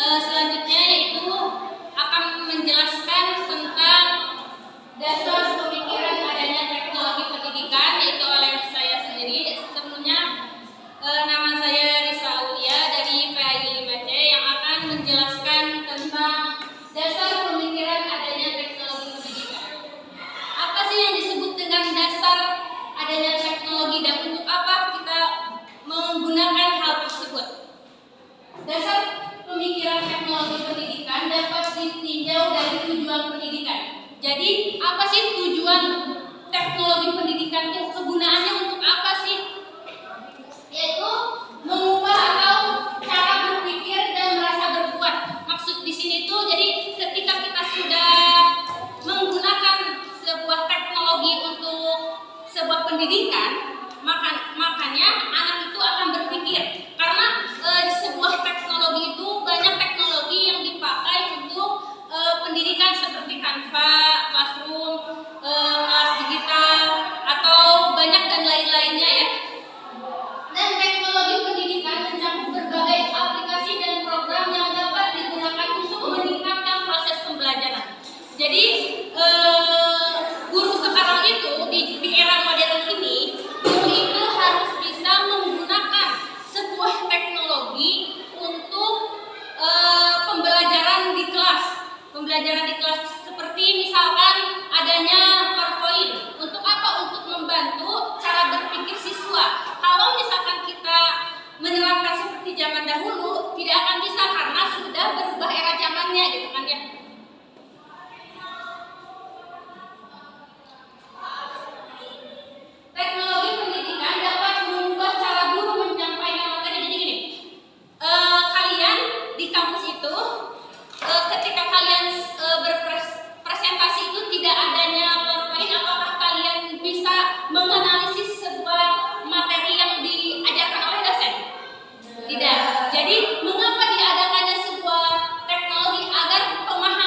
Selanjutnya yaitu akan menjelaskan tentang dasar pemikiran adanya teknologi pendidikan, yaitu oleh saya sendiri. Sebelumnya nama saya Risa Aulia dari PAI 5C yang akan menjelaskan tentang dasar pemikiran adanya teknologi pendidikan. Apa sih yang disebut dengan dasar adanya teknologi dan untuk apa kita menggunakan hal tersebut? Dasar pemikiran teknologi pendidikan dapat ditinjau dari tujuan pendidikan. Jadi, apa sih tujuan teknologi pendidikan itu? Kegunaannya untuk apa sih? Yaitu mengubah atau cara berpikir dan merasa berbuat. Maksud di sini tuh, jadi ketika kita sudah menggunakan sebuah teknologi untuk sebuah pendidikan, makanya anak itu akan berpikir. Karena di sebuah teknologi itu banyak teknologi yang dipakai untuk pendidikan seperti Canva, Classroom, kelas digital, atau banyak dan lain-lainnya ya. Dan teknologi pendidikan mencakup berbagai aplikasi dan program yang dapat digunakan untuk meningkatkan proses pembelajaran. Jadi guru sekarang itu di era modern ini, guru itu harus bisa menggunakan sebuah teknologi untuk pembelajaran di kelas. Pembelajaran di kelas seperti misalkan adanya PowerPoint. Untuk apa? Untuk membantu cara berpikir siswa. Kalau misalkan kita menerapkan seperti zaman dahulu, tidak akan bisa karena sudah berubah era zamannya gitu kan ya. Teknologi pendidikan dapat mengubah cara guru menyampaikan materi. Jadi gini, kalian di kampus itu ketika kalian berpresentasi itu tidak adanya PowerPoint, apakah kalian bisa menganalisis sebuah materi yang diajarkan oleh dosen? Tidak. Jadi mengapa diadakannya sebuah teknologi agar pemahaman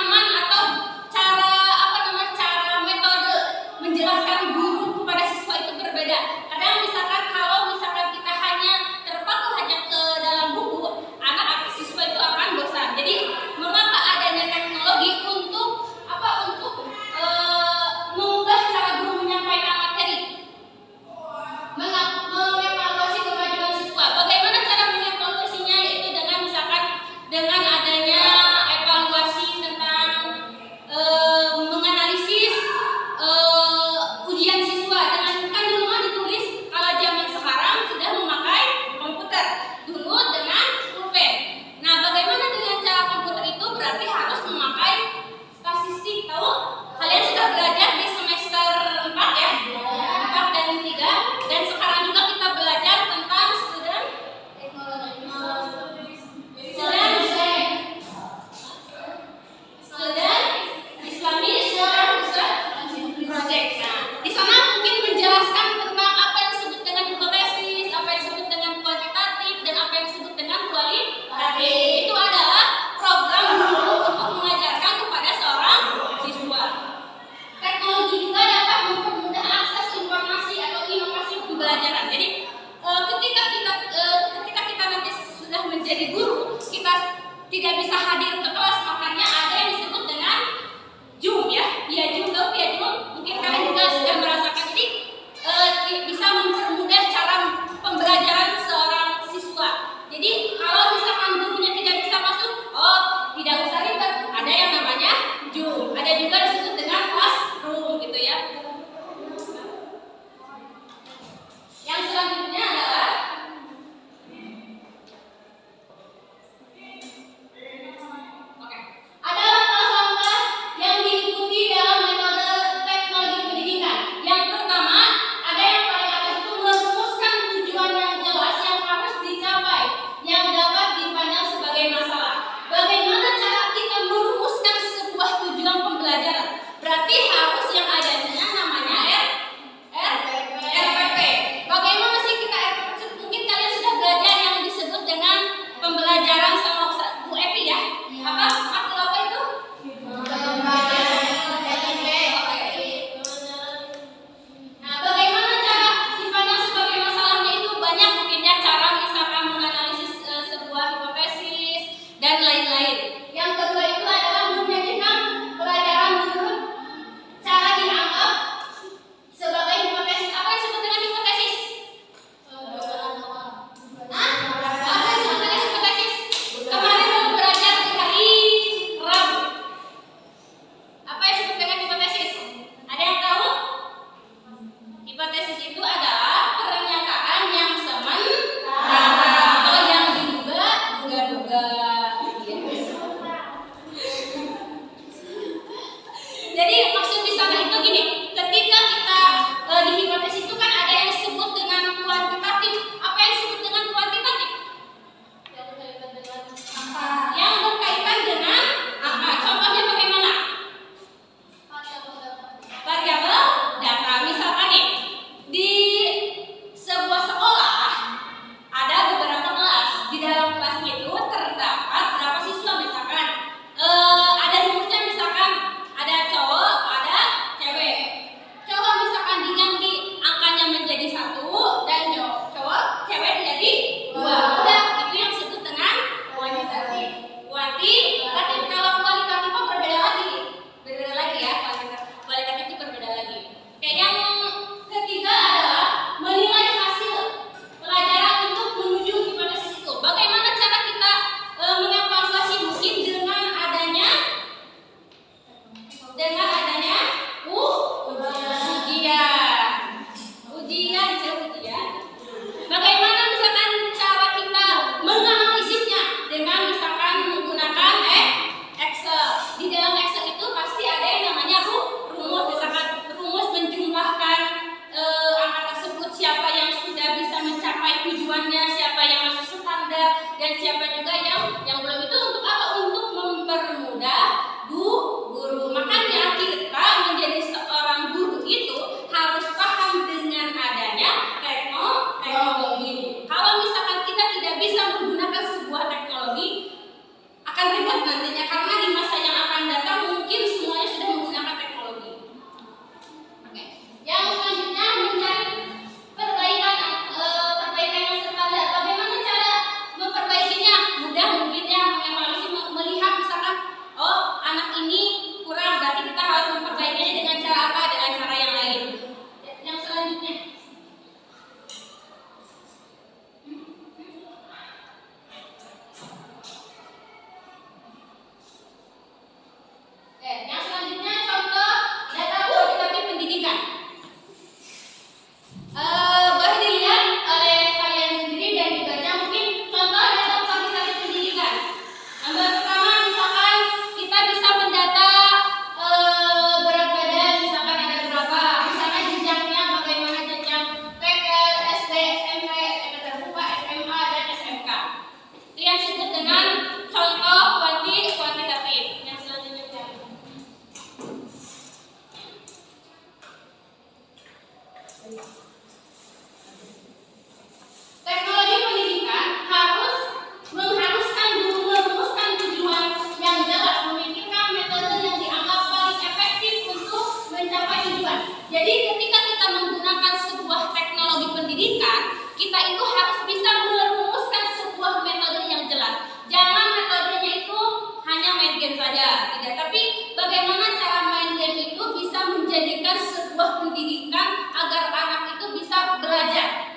Hipotesis itu adalah pernyataan yang sementara atau yang diduga-duga. Jadi maksud di sana itu gini, ketika kita di hipotesis itu kan ada yang disebut dengan kuantitatif. Apa yang disebut dengan kuantitatif? Yang berkaitan dengan apa? Contohnya bagaimana? Variabel data. Misalkan nih, di sebuah sekolah ada beberapa kelas. Di dalam kelas itu terdapat berapa siswa misalkan? Ada rumusnya misalkan ada cowok, ada cewek. Cowok misalkan diganti angkanya menjadi 1 dan cewek menjadi 2. Udah, itu yang disebut dengan kuantitatif. Kuantitatif. Kalau kualitatif berbeda lagi. Berbeda lagi ya, kualitatif itu berbeda lagi. Kayak yang ketiga adalah menilai hasil pelajaran untuk menuju hipotesis itu. Bagaimana cara kita mengevaluasi mungkin dengan adanya ujian. Bagaimana misalkan cara kita menganalisisnya dengan misalkan menggunakan Excel. Di dalam Excel itu pasti ada yang namanya rumus, misalkan rumus menjumlahkan angka tersebut, siapa yang sudah bisa mencapai tujuannya, siapa yang masih standar, dan siapa juga yang belum. Itu untuk apa? Untuk mempermudah guru. Makanya kita menjadi seorang guru itu harus paham dengan adanya teknologi. Kalau misalkan kita tidak bisa menggunakan sebuah teknologi, akan ribet nantinya, karena di masa yang akan datang mungkin semuanya sudah menggunakan teknologi. Oke. Yang selanjutnya mencari perbaikan yang standar. Bagaimana cara memperbaikinya? Mudah mungkin ya, mengevaluasi, melihat misalkan anak ini kurang, berarti kita harus memperbaikinya dengan cara apa? Dengan cara yang lain. Yang selanjutnya, contoh data kuantitatif pendidikan. Boleh dilihat oleh kalian sendiri dan dibaca mungkin contoh data kuantitatif pendidikan. Gambar pertama misalkan kita bisa mendata berat badan, misalkan ada berapa, misalkan jenjangnya bagaimana, jenjang TK, SD, SMP, SMP terbuka, SMA, dan SMK. Itu yang disebut dengan contoh kuantitatif. Yang selanjutnya teknologi pendidikan harus mengharuskan guru merumuskan tujuan yang jelas, memikirkan metode yang dianggap paling efektif untuk mencapai tujuan. Jadi ketika kita menggunakan sebuah teknologi pendidikan, kita itu harus bisa merumuskan sebuah metode yang jelas. Jangan metodenya itu hanya main game saja, tidak. Tapi bagaimana cara main game itu bisa menjadikan sebuah pendidikan agar anak itu bisa belajar.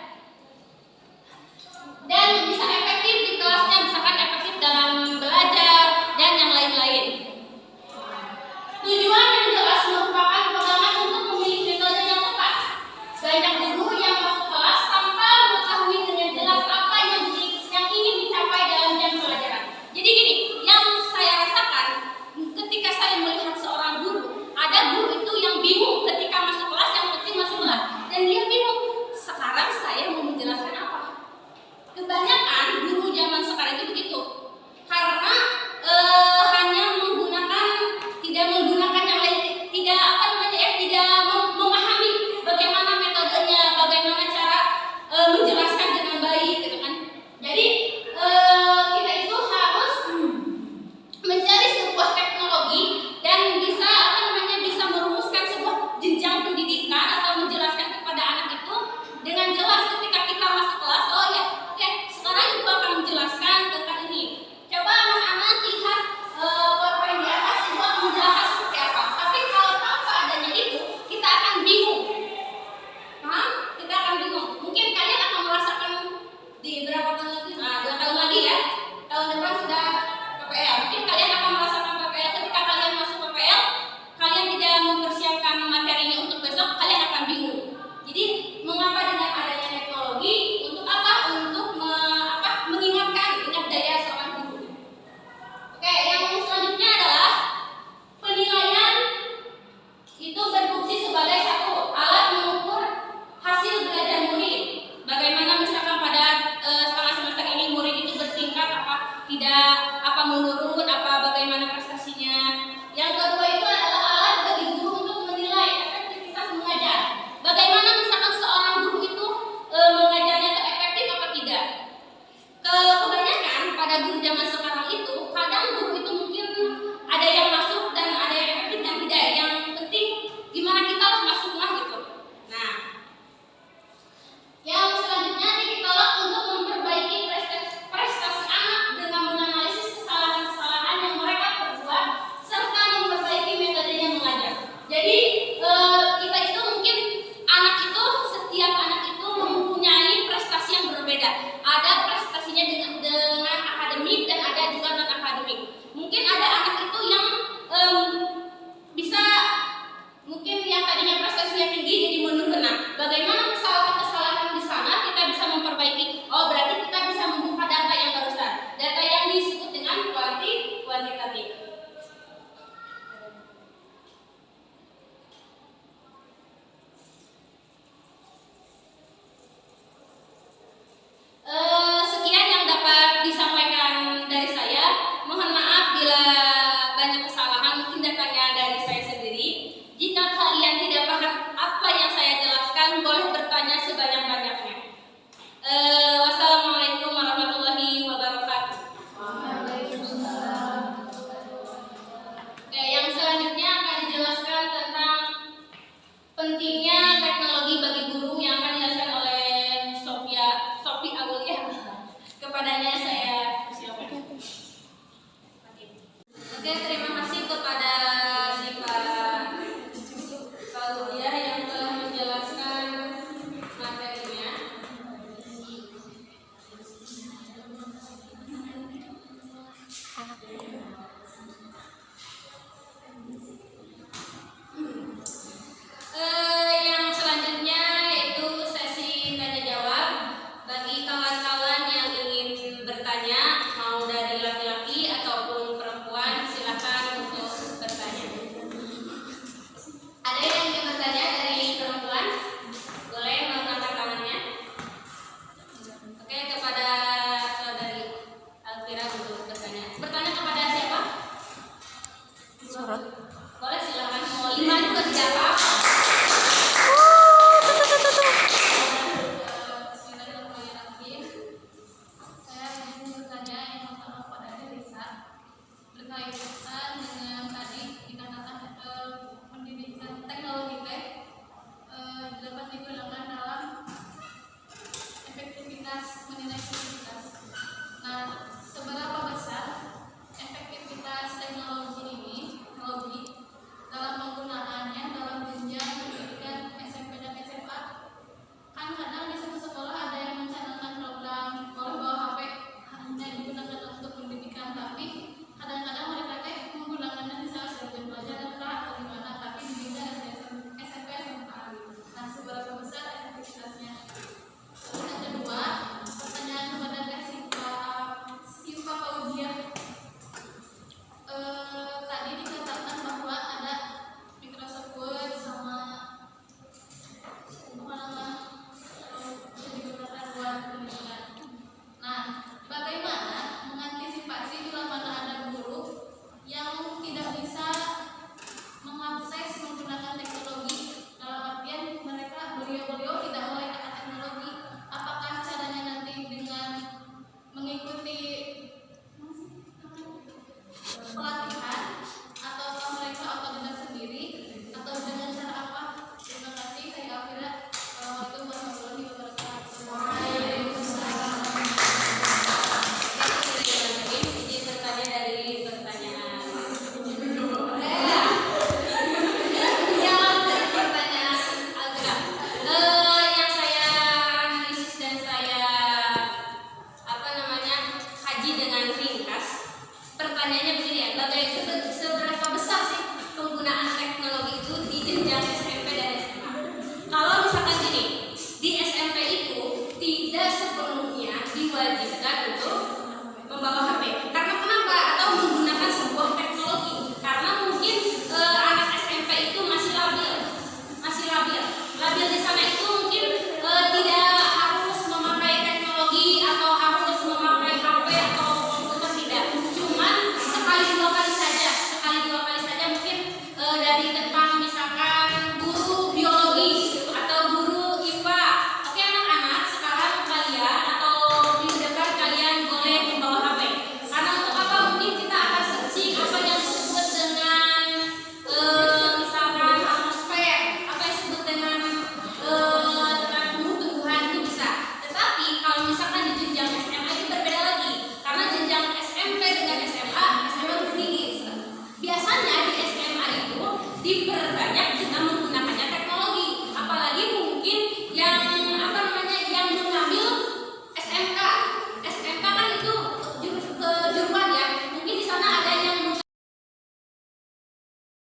setiap anak itu mempunyai prestasi yang berbeda. Ada prestasinya dengan akademik dan ada juga non akademik. Mungkin ada anak itu yang bisa, mungkin yang tadinya prestasinya tinggi jadi menurun. Nah, bagaimana kesalahan di sana kita bisa memperbaiki? Oh, berarti kita bisa membuka data yang barusan, data yang disebut dengan kuantitatif. Sekian yang dapat disampaikan dari saya. Mohon maaf bila banyak kesalahan, mungkin datanya dari saya sendiri. Jika kalian tidak paham apa yang saya jelaskan, boleh bertanya sebanyak-banyaknya. Wassalamualaikum warahmatullahi wabarakatuh. Oke, yang selanjutnya akan dijelaskan tentang pentingnya teknologi bagi guru yang akan dijelaskan oleh Sophie Aulia. Kepadanya saya persilakan. Oke, terima kasih kepada si Pak Aulia yang telah menjelaskan materinya. Yang selanjutnya yaitu sesi tanya jawab. Bagi kawan-kawan yang ingin bertanya, mau dari laki-laki ataupun perempuan, silakan untuk bertanya. Ada yang ingin bertanya dari perempuan? Boleh mengangkat tangannya. Oke, kepada saudari Alvira untuk bertanya. Bertanya kepada siapa? Boleh, silakan. Mau 5 juga tidak apa-apa. Berkaitan dengan tadi dikatakan pendidikan teknologi dapat digunakan dalam efektivitas menilai efektivitas. Nah, seberapa besar efektivitas teknologi dalam penggunaannya dalam jenjang pendidikan SMP dan SMA? Kan kadang di satu sekolah ada yang mencanangkan program boleh bawa HP hanya digunakan untuk pendidikan, tapi kadang-kadang mereka menggunakannya misalnya sebagai pelajaran atau gimana, tapi di jenjang SMP SMA. Nah, seberapa besar efektivitasnya? Terus yang kedua, pertanyaan kepada Pak Aulia. Tadi dikatakan bahwa ada Microsoft Word sama digunakan buat pendidikan. Nah, bagaimana mengantisipasi bila mana ada guru yang tidak bisa mengakses menggunakan teknologi, dalam artian beliau tidak melek akan teknologi? Apakah caranya nanti dengan mengikuti pelatihan